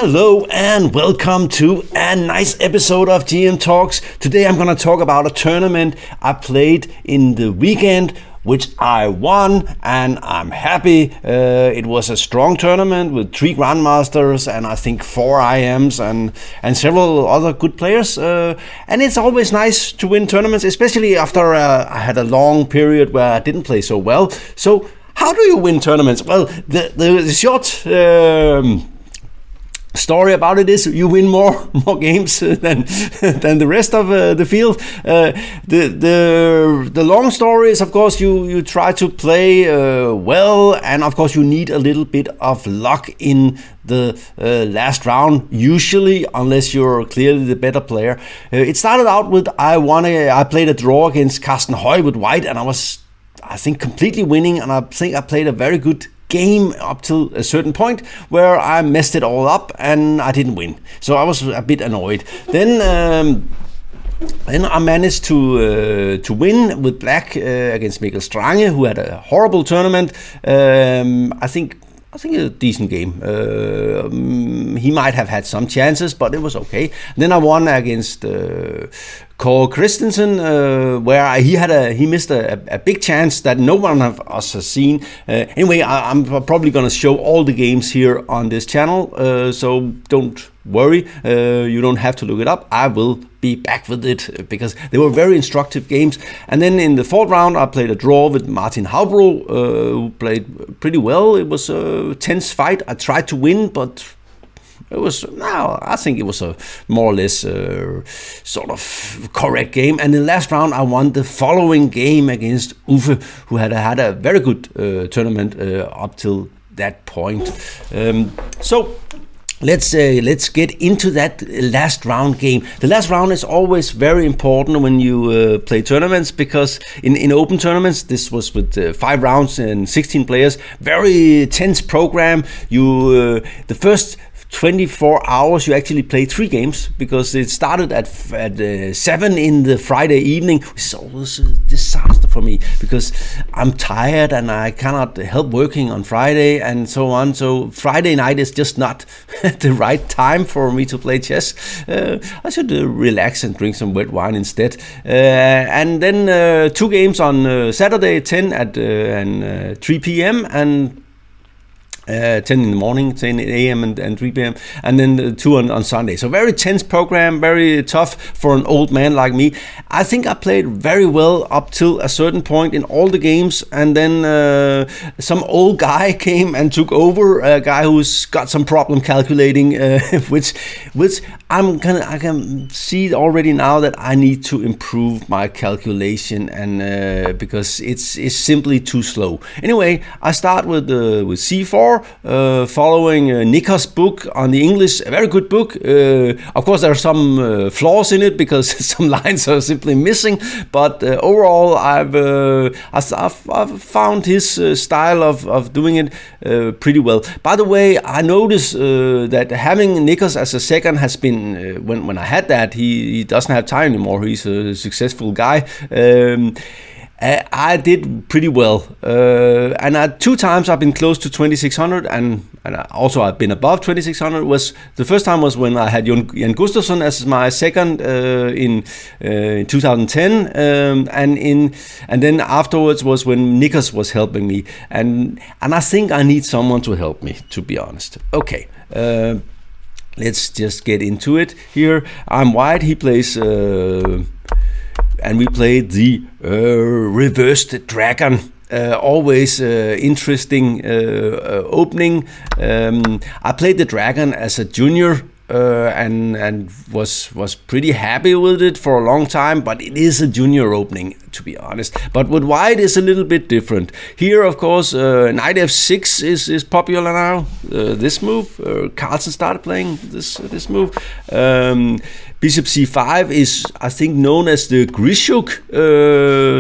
Hello and welcome to a nice episode of GM Talks. Today I'm going to talk about a tournament I played in the weekend, which I won, and I'm happy. It was a strong tournament with 3 Grandmasters and I think 4 IMs and several other good players. And it's always nice to win tournaments, especially after I had a long period where I didn't play so well. So how do you win tournaments? Well, the short story about it is you win more games than the rest of the field. The long story is, of course, you try to play well, and of course you need a little bit of luck in the last round, usually, unless you're clearly the better player. It started out with I played a draw against Qxd4 with white, and I think completely winning, and I think I played a very good game up till a certain point where I messed it all up and I didn't win. So I was a bit annoyed. Then I managed to win with black against Mikkel Strange, who had a horrible tournament. I think a decent game. He might have had some chances, but it was okay. Then I won against Kristensen, where he missed a big chance that no one of us has seen. Anyway, I'm probably going to show all the games here on this channel, so don't worry, you don't have to look it up. I will be back with it because they were very instructive games. And then in the 4th round, I played a draw with Martin Haubro, who played pretty well. It was a tense fight. I tried to win, but I think it was a more or less sort of correct game. And in the last round, I won the following game against Uffe, who had a very good tournament up till that point. So let's get into that last round game. The last round is always very important when you play tournaments, because in open tournaments, this was with 5 rounds and 16 players, very tense program. The first 24 hours you actually play 3 games, because it started at 7 in the Friday evening, which is always a disaster for me because I'm tired and I cannot help working on Friday and so on. So Friday night is just not the right time for me to play chess. I should relax and drink some wet wine instead. And then 2 games on Saturday, 10 and 3 p.m. and 10 in the morning, 10 a.m. and 3 p.m. and then 2 on Sunday. So very tense program, very tough for an old man like me. I think I played very well up till a certain point in all the games, and then some old guy came and took over, a guy who's got some problem calculating, which I can see already now that I need to improve my calculation, and because it's simply too slow. Anyway, I start with C4. Following Nick's book on the English, a very good book. Of course, there are some flaws in it because some lines are simply missing. But overall, I've found his style of doing it pretty well. By the way, I noticed that having Nick's as a second has been when I had that, he doesn't have time anymore. He's a successful guy. I did pretty well, and 2 times I've been close to 2600, and also I've been above 2600. The first time was when I had Jan Gustafsson as my second in 2010, and then afterwards was when Nick's was helping me, and I think I need someone to help me, to be honest. Okay. Let's just get into it here. I'm white. He plays. And we played the reversed dragon. Always interesting opening. I played the dragon as a junior and was pretty happy with it for a long time, but it is a junior opening, to be honest. But with white is a little bit different. Here, of course, knight f6 is popular now. This move, Carlsen started playing this move. Bishop c5 is, I think, known as the Grishuk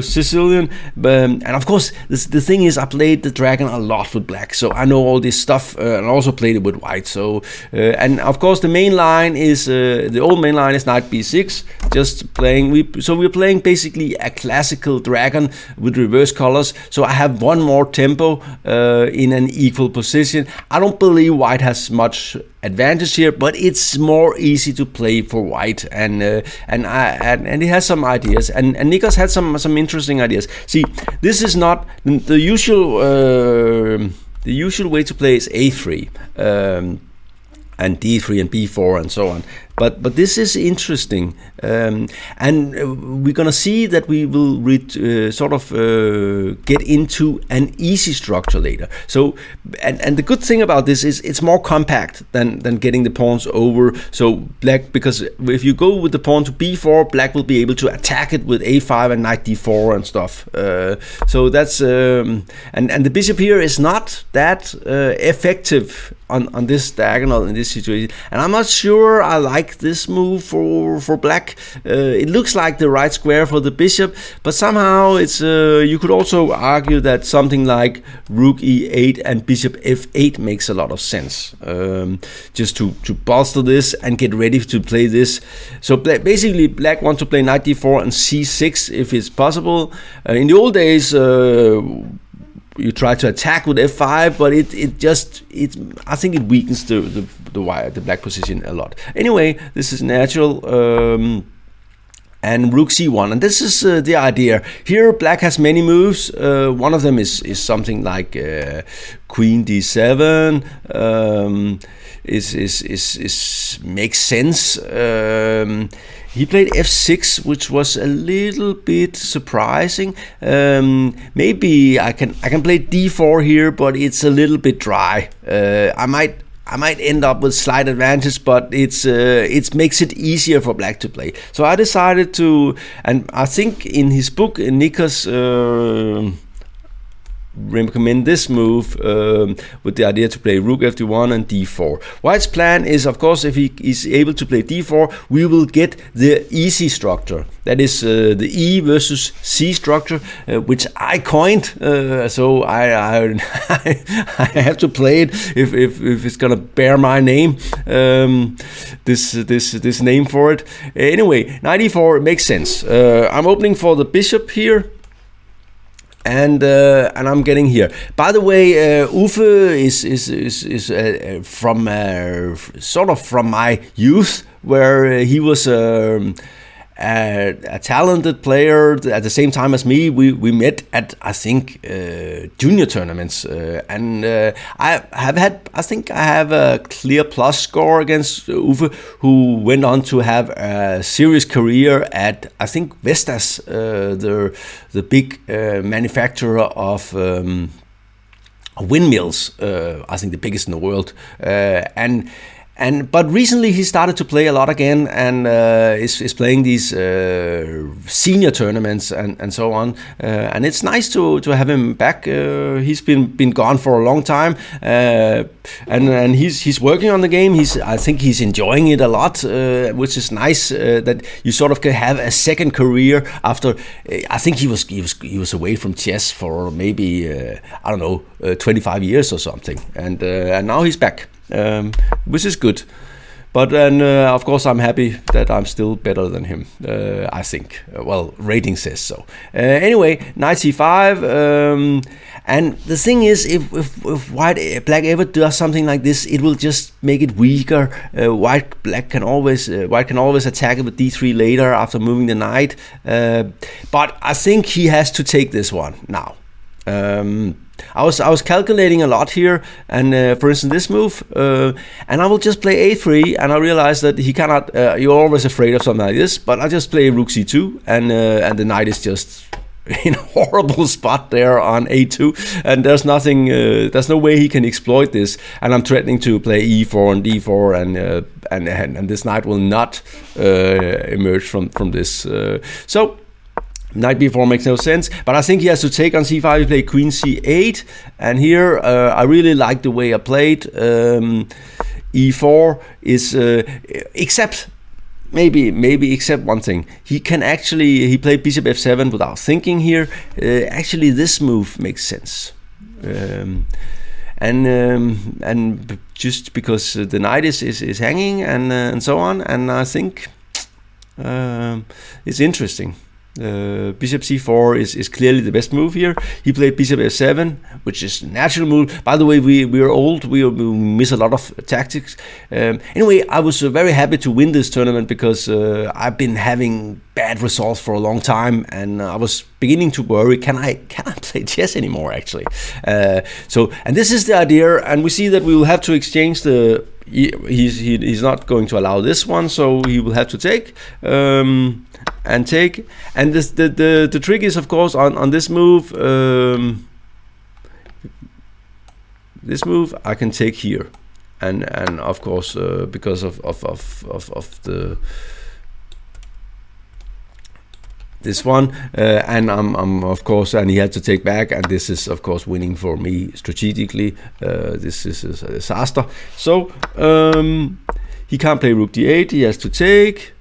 Sicilian. And of course, the thing is, I played the dragon a lot with black, so I know all this stuff, and I also played it with white. So, and of course, the main line is the old main line is knight b6, just playing. We're playing basically a classical dragon with reverse colors. So I have one more tempo in an equal position. I don't believe white has much advantage here, but it's more easy to play for white, and he has some ideas, and Nikos had some interesting ideas. See, this is not the usual way to play is A3 and D3 and B4 and so on. But this is interesting, and we're gonna see that we will get into an easy structure later. So, and the good thing about this is it's more compact than getting the pawns over. So black, because if you go with the pawn to B4, black will be able to attack it with A5 and knight D4 and stuff. So that's and the bishop here is not that effective on this diagonal in this situation, and I'm not sure I like this move for black. It looks like the right square for the bishop, but somehow it's you could also argue that something like rook e8 and bishop f8 makes a lot of sense, just to bolster this and get ready to play this. So basically black wants to play knight d4 and c6 if it's possible. In the old days you try to attack with f5, but I think it weakens the black position a lot. Anyway, this is natural, and rook c1, and this is the idea. Here black has many moves. One of them is something like queen d7. Makes sense. He played f6, which was a little bit surprising. Maybe I can play d4 here, but it's a little bit dry. I might end up with slight advantage, but it makes it easier for black to play. So I decided to, and I think in his book, Nikos recommend this move with the idea to play rook fd1 and d4. White's plan is, of course, if he is able to play d4, we will get the easy structure. That is the E versus C structure, which I coined. So I have to play it if it's gonna bear my name. This name for it. Anyway, knight e4 makes sense. I'm opening for the bishop here. And I'm getting here. By the way, Uffe is from sort of from my youth, where he was a talented player at the same time as me. We met at, I think, junior tournaments, and I think I have a clear plus score against Uffe, who went on to have a serious career at, I think, Vestas, the big manufacturer of windmills. I think the biggest in the world, but recently he started to play a lot again, and is playing these senior tournaments and so on. And it's nice to have him back. He's been gone for a long time, and he's working on the game. I think he's enjoying it a lot, which is nice. That you sort of can have a second career after. I think he was away from chess for maybe 25 years or something, and now he's back. Which is good, but then of course I'm happy that I'm still better than him. I think. Well, rating says so. Anyway, knight c5, and the thing is, if black ever does something like this, it will just make it weaker. White can always attack it with d3 later after moving the knight. But I think he has to take this one now. I was calculating a lot here, and for instance this move, and I will just play a3, and I realized that he cannot. You're always afraid of something like this, but I just play rook c2, and the knight is just in a horrible spot there on a2, and there's nothing. There's no way he can exploit this, and I'm threatening to play e4 and d4, and this knight will not emerge from this. So. Knight b4 makes no sense, but I think he has to take on c5. He played queen c8, and here I really like the way I played. E4 is except maybe except one thing. He played bishop f7 without thinking here. Actually, this move makes sense, and just because the knight is hanging and so on, and I think It's interesting. Bishop c4 is clearly the best move here. He played bishop f7, which is a natural move. By the way, we are old. We miss a lot of tactics. Anyway, I was very happy to win this tournament because I've been having bad results for a long time, and I was beginning to worry: can I play chess anymore? Actually, and this is the idea, and we see that we will have to exchange the. He's not going to allow this one, so he will have to take. And take, and the trick is, of course, on this move. This move I can take here, and of course because of the this one, and I'm of course, and he had to take back, and this is of course winning for me strategically. This is a disaster. So he can't play rook d8. He has to take.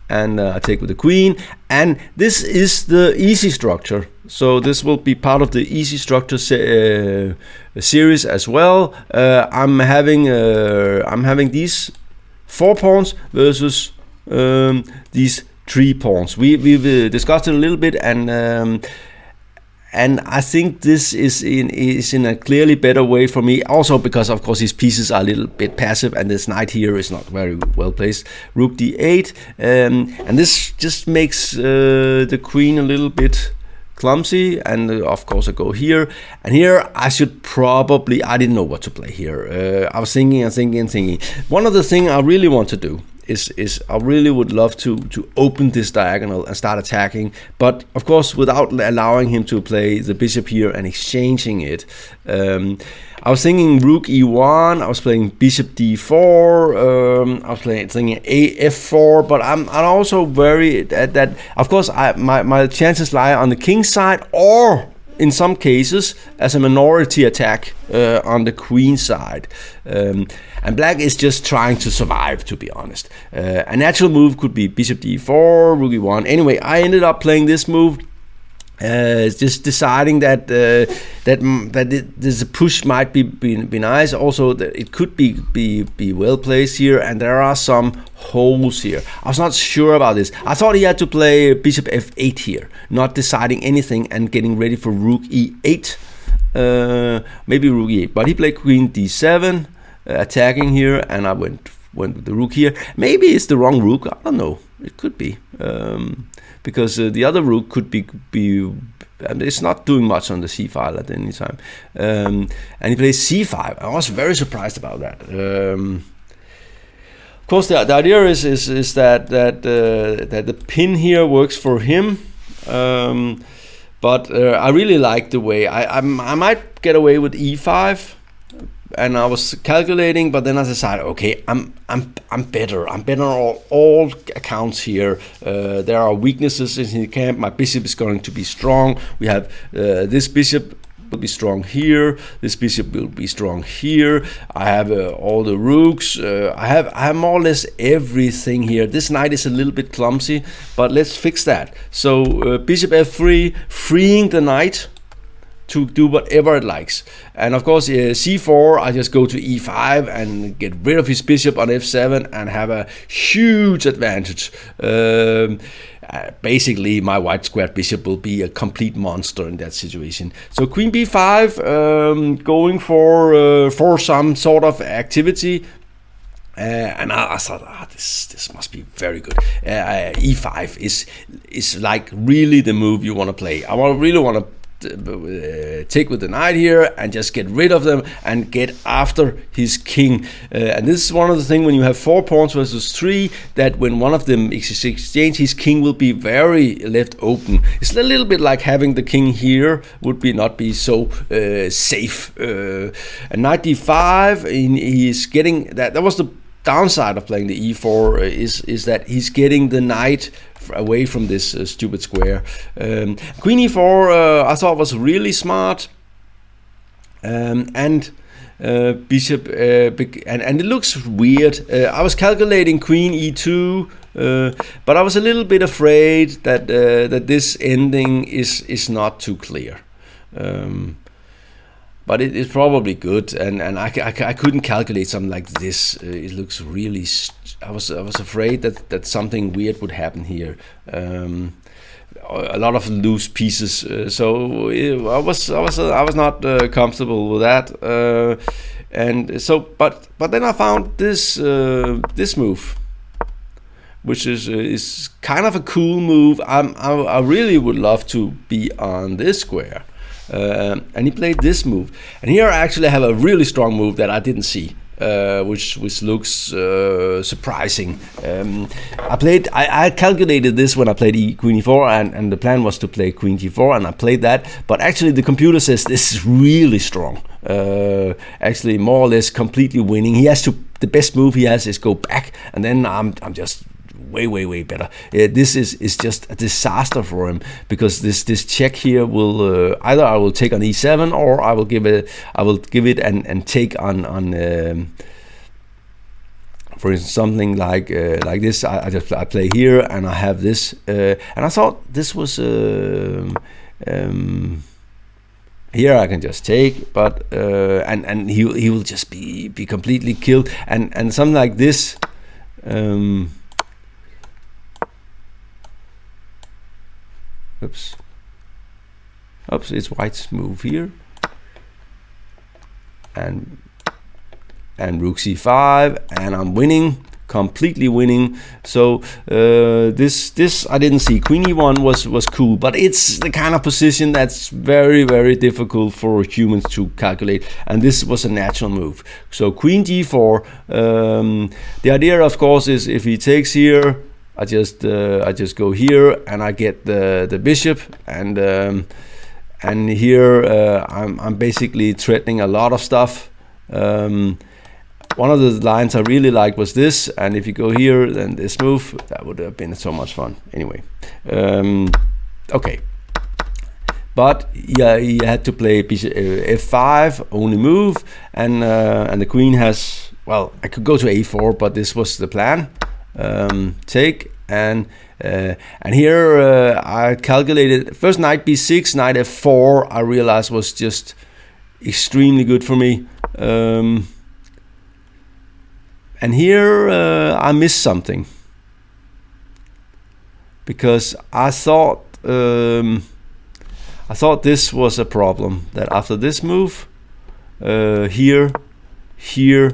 And I take with the queen, and this is the easy structure. So this will be part of the easy structure series as well. I'm having these 4 pawns versus these 3 pawns. We've discussed it a little bit, and I think this is in a clearly better way for me. Also because, of course, his pieces are a little bit passive, and this knight here is not very well placed. Rook d8, and this just makes the queen a little bit clumsy. And of course, I go here, and here I should probably. I didn't know what to play here. I was thinking. One of the things I really want to do is I really would love to open this diagonal and start attacking, but of course without allowing him to play the bishop here and exchanging it. I was thinking rook e1, I was playing bishop d4, I was thinking af4, but I'm also worried that of course my chances lie on the king side, or in some cases as a minority attack on the queen side. And black is just trying to survive, to be honest. A natural move could be bishop d4, rook e1. Anyway, I ended up playing this move, just deciding that this push might be nice. Also, that it could be well placed here, and there are some holes here. I was not sure about this. I thought he had to play bishop f8 here, not deciding anything and getting ready for rook e8. Maybe rook e8, but he played queen d7, attacking here, and I went with the rook here. Maybe it's the wrong rook. I don't know. It could be. Because the other rook could be and it's not doing much on the c file at any time. And he plays c5. I was very surprised about that. Of course, the idea is that the pin here works for him. But I really like the way I might get away with e5. And I was calculating, but then I decided, okay, I'm better. I'm better on all accounts here. There are weaknesses in the camp. My bishop is going to be strong. We have this bishop will be strong here. This bishop will be strong here. I have all the rooks. I have more or less everything here. This knight is a little bit clumsy, but let's fix that. So bishop f3, freeing the knight to do whatever it likes. And of course c4, I just go to e5 and get rid of his bishop on f7 and have a huge advantage. Basically my white squared bishop will be a complete monster in that situation. So queen b5, going for some sort of activity. And I thought, this must be very good. E5 is like really the move you want to play. I really want to take with the knight here and just get rid of them and get after his king. And this is one of the things when you have 4 pawns versus 3, that when one of them is exchanged, his king will be very left open. It's a little bit like having the king here would not be so safe. And knight d5, he's getting that was the downside of playing the e4, is that he's getting the knight away from this stupid square. Queen e4 I thought was really smart, and bishop and it looks weird. I was calculating queen e2, but I was a little bit afraid that this ending is not too clear. but it's probably good. And I couldn't calculate something like this. It looks really. I was afraid that something weird would happen here. A lot of loose pieces, so I was not comfortable with that. And so, but then I found this move, which is kind of a cool move. I really would love to be on this square. And he played this move. And here I actually have a really strong move that I didn't see, which looks surprising. I calculated this when I played Queen E4, and the plan was to play Queen G4, and I played that. But actually, the computer says this is really strong. Actually, more or less completely winning. He has to. The best move he has is go back, and then I'm just way better. This is just a disaster for him, because this check here will either I will take on E7, or I will give it and take on for instance something like this. I play here and I have this, and I thought this was here I can just take, but and he will just be completely killed, and something like this. Oops, it's white's move here, and rook c5, and I'm winning, completely winning. So this I didn't see. Queen e1 was cool, but it's the kind of position that's very difficult for humans to calculate, and this was a natural move. So Queen d4. The idea, of course, is if he takes here, I just go here and I get the bishop, and here I'm basically threatening a lot of stuff. One of the lines I really liked was this, and if you go here, then this move, that would have been so much fun. Anyway, okay, but yeah, he had to play f5, only move, and the queen has, well, I could go to a4, but this was the plan. Take, and here I calculated first knight b6, knight f4. I realized was just extremely good for me, and here I missed something, because I thought this was a problem, that after this move, here he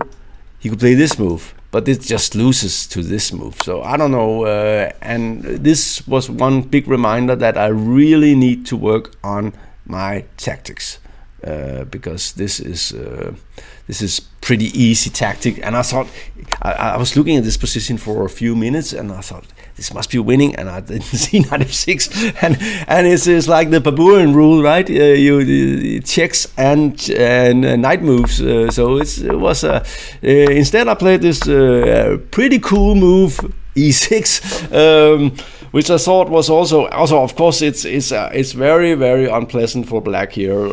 could play this move. But it just loses to this move. So I don't know. And this was one big reminder that I really need to work on my tactics, because this is pretty easy tactic. And I thought I was looking at this position for a few minutes, and I thought this must be winning, and I didn't see knight f6, and it's like the Baburian rule, right? You checks and knight moves. So it was instead I played this pretty cool move e6, which I thought was also of course it's very unpleasant for black here.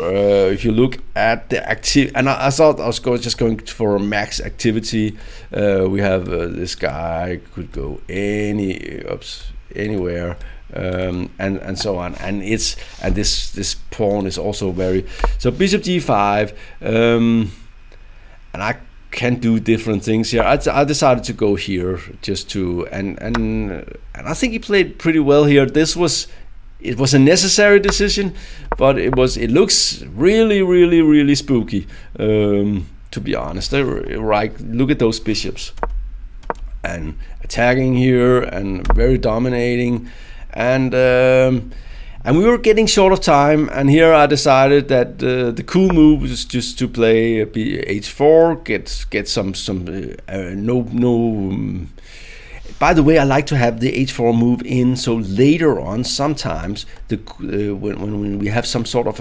If you look at the activity, and I thought I was just going for a max activity. We have this guy could go anywhere, and so on, and this pawn is also very, so bishop d5, and I can do different things here. I decided to go here just to, and I think he played pretty well here. It was a necessary decision, but it looks really spooky, to be honest. Right, look at those bishops, and attacking here, and very dominating, and we were getting short of time, and here I decided that the cool move was just to play h4, get some no. By the way, I like to have the h4 move in, so later on, sometimes when we have some sort of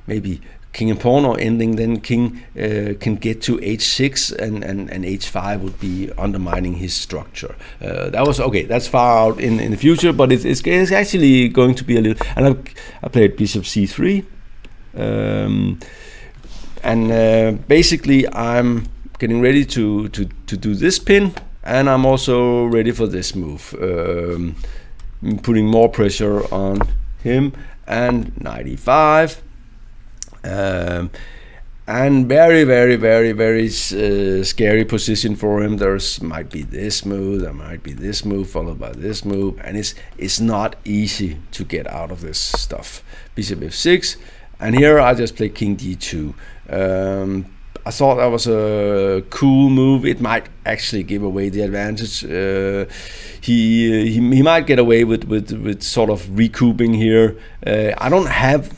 maybe king and pawn or ending, then king can get to h6, and h5 would be undermining his structure. That was okay. That's far out in the future, but it's actually going to be a little. And I played bishop c3, and basically I'm getting ready to do this pin, and I'm also ready for this move, putting more pressure on him, and knight e5. And very, very, very, very scary position for him. There's might be this move, there might be this move, followed by this move, and it's not easy to get out of this stuff. Bishop f6, and here I just play king d2. I thought that was a cool move. It might actually give away the advantage. He might get away with sort of recouping here. I don't have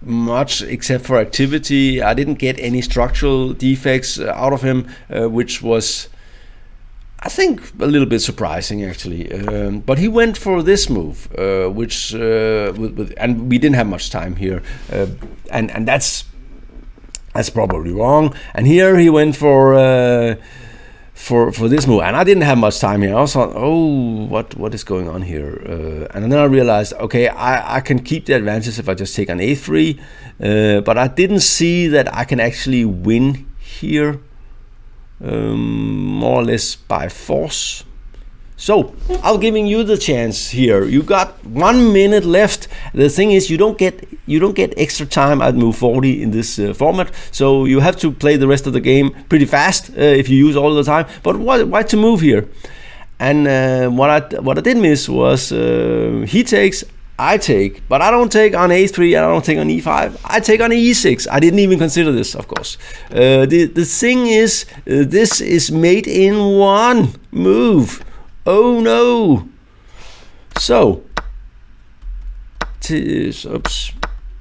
much except for activity. I didn't get any structural defects out of him, which was, I think, a little bit surprising actually. But he went for this move, which and we didn't have much time here, and that's probably wrong. And here he went for this move, and I didn't have much time here. I also thought, oh, what is going on here? And then I realized, okay, I can keep the advantage if I just take on a3, but I didn't see that I can actually win here, more or less by force. So I'm giving you the chance here. You got 1 minute left. The thing is, you don't get extra time at move 40 in this format. So you have to play the rest of the game pretty fast if you use all the time. But why to move here? And what I did miss was he takes, I take, but I don't take on a3 and I don't take on e5. I take on e6. I didn't even consider this, of course. The thing is, this is made in one move. Oh no! So, oops.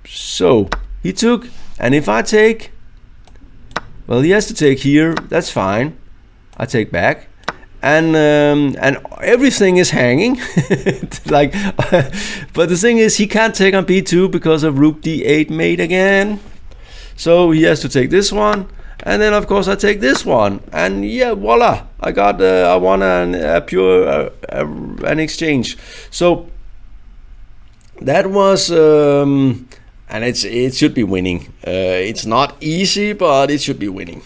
So he took, and if I take, well, he has to take here. That's fine. I take back, and everything is hanging. Like, but the thing is, he can't take on b2 because of rook d8 mate again. So he has to take this one. And then of course I take this one, and yeah, voila! I got I won a pure an exchange. So that was and it should be winning. It's not easy, but it should be winning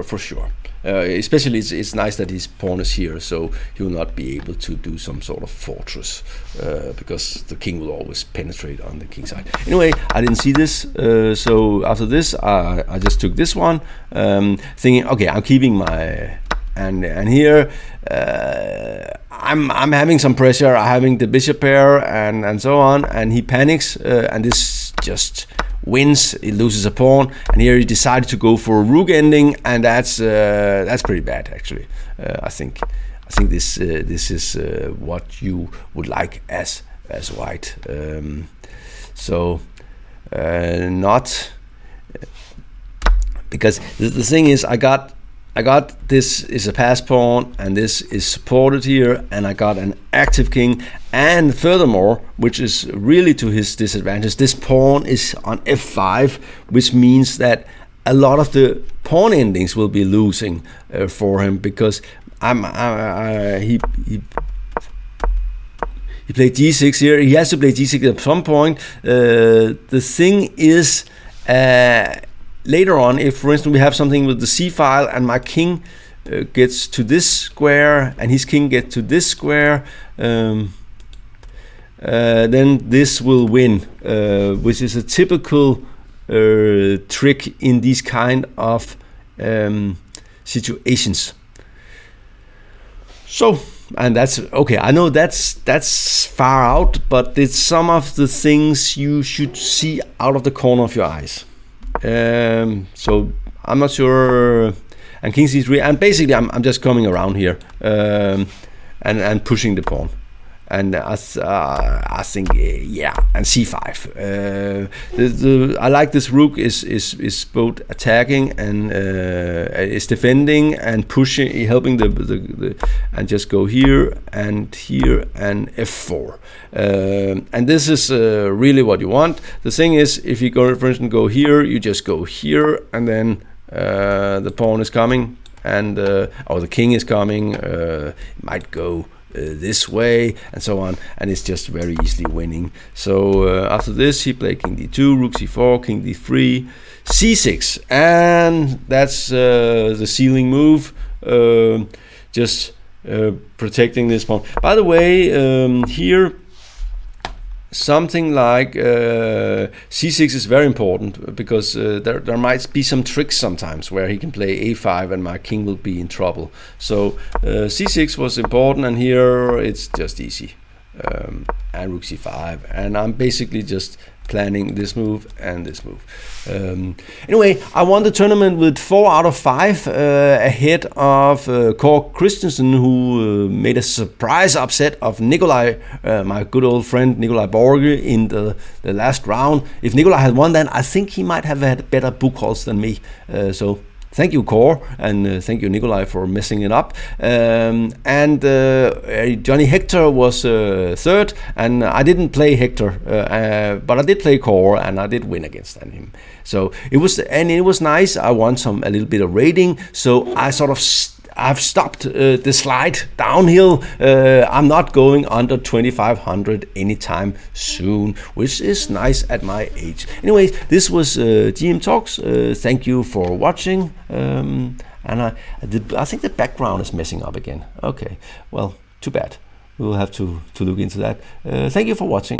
for sure. Especially it's nice that his pawn is here, so he will not be able to do some sort of fortress, because the king will always penetrate on the king side. Anyway, I didn't see this, so after this I just took this one, thinking, okay, I'm keeping my, and here I'm having some pressure. I'm having the bishop pair and so on, and he panics, and this just wins. He loses a pawn, and here he decided to go for a rook ending, and that's pretty bad actually. I think this is what you would like as white. So not, because the thing is, I got this is a pass pawn, and this is supported here, and I got an active king, and furthermore, which is really to his disadvantage, this pawn is on f5, which means that a lot of the pawn endings will be losing for him, because he played g6 here. He has to play g6 at some point. The thing is, later on, if for instance we have something with the c file, and my king gets to this square and his king gets to this square, then this will win, which is a typical trick in these kind of situations. So, and that's okay. I know that's far out, but it's some of the things you should see out of the corner of your eyes. So I'm not sure. And king c3, and basically I'm just coming around here, and pushing the pawn, and I think yeah, and c5. I like this rook is both attacking and is defending and pushing, helping the and just go here and f4, and this is really what you want. The thing is, if you go, for instance, go here, you just go here, and then the pawn is coming, and or the king is coming, might go this way and so on, and it's just very easily winning. So after this he played king d2, rook c4, king d3, c6, and that's the ceiling move, just protecting this pawn. By the way, here something like c6 is very important, because there might be some tricks sometimes where he can play a5 and my king will be in trouble. So c6 was important, and here it's just easy. And rook c5, and I'm basically just planning this move and this move. Anyway, I won the tournament with 4 out of 5 ahead of Kristensen, who made a surprise upset of Nikolai, my good old friend Nikolai Borge, in the last round. If Nikolai had won, then I think he might have had better book hauls than me. So thank you, Core, and thank you, Nikolai, for messing it up. Johnny Hector was third, and I didn't play Hector, but I did play Core, and I did win against him. So it was nice. I won a little bit of rating, so I sort of I've stopped the slide downhill. I'm not going under 2500 anytime soon, which is nice at my age. Anyways, this was GM Talks. Thank you for watching. And I think the background is messing up again. Okay, well, too bad. We'll have to look into that. Thank you for watching.